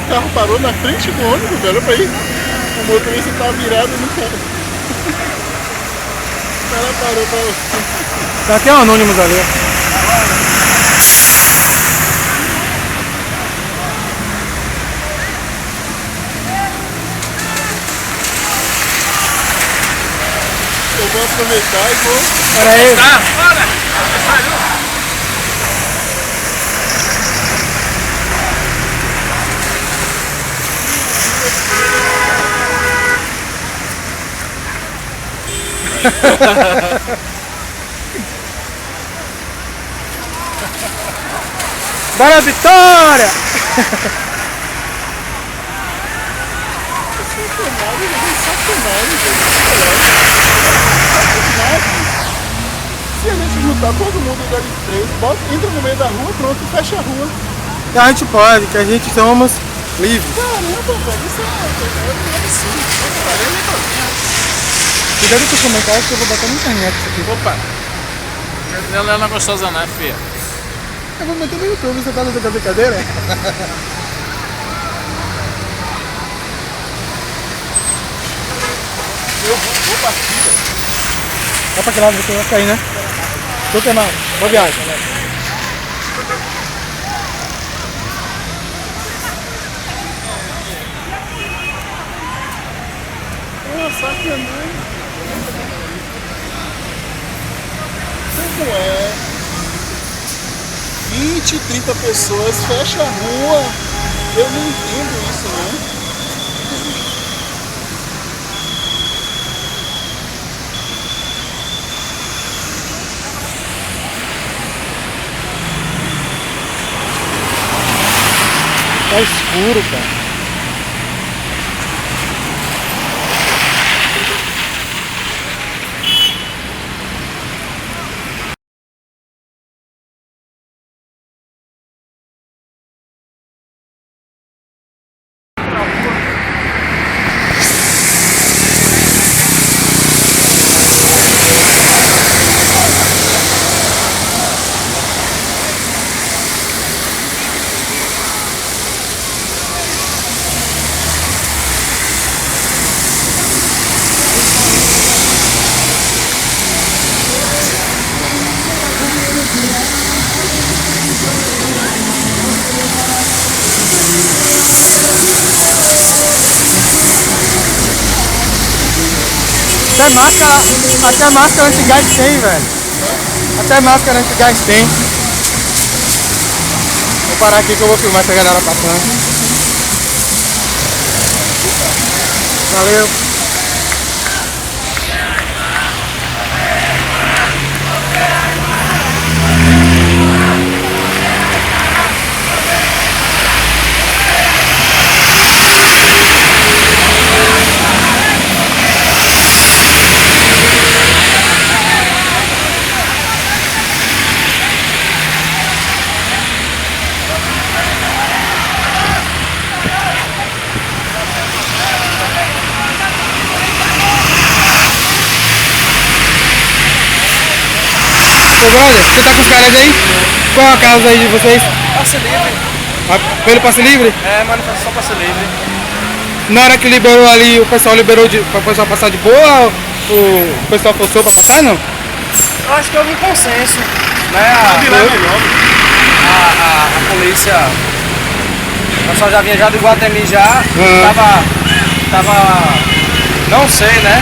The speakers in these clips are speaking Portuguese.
carro parou na frente do ônibus, velho. Olha pra aí. O motorista tá virado no carro. O cara parou pra... Tá até o Anônimos ali. Eu vou aproveitar e vou... Pera aí. Tá, bora! Bora, Vitória! Se a gente juntar todo mundo dali de três, entra no meio da rua, pronto, fecha a rua. A gente pode, que a gente somos livres. Caramba, velho, isso é absurdo. Cuidado com os comentários que eu vou botar na internet isso aqui. Opa! Ela não é gostosa não, filha. Eu vou meter no YouTube, você tá nessa brincadeira? Eu vou partir. Vai pra que lado você vai cair, né? Tô queimado. Boa viagem. Sacanagem. Como é? 20, 30 pessoas, fecha a rua. Eu não entendo isso, não. Tá escuro, cara. Até máscara antigás tem, velho. Até máscara antigás tem. Vou parar aqui que eu vou filmar essa galera passando. Valeu. Ô brother, você tá com os caras aí? Qual é a causa aí de vocês? Passe livre. Pelo passe livre? É, manifestação passe livre. Na hora que liberou ali, o pessoal liberou pra o pessoal passar de boa? O pessoal forçou pra passar, não? Eu acho que houve um consenso, né? A polícia, o pessoal já vinha já do Iguatemi já, tava, não sei, né?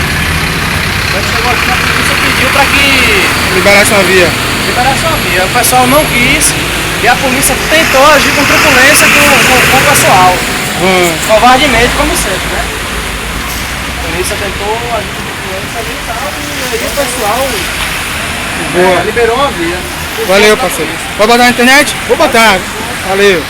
Quando chegou aqui, a polícia pediu pra que Liberasse uma via. liberasse uma via. O pessoal não quis e a polícia tentou agir com truculência com o pessoal. Covardemente, como sempre, né? A polícia tentou agir com truculência ali e tal, e aí o pessoal Boa. liberou uma via. Valeu, parceiro. Vai botar na internet? Vou botar. Valeu.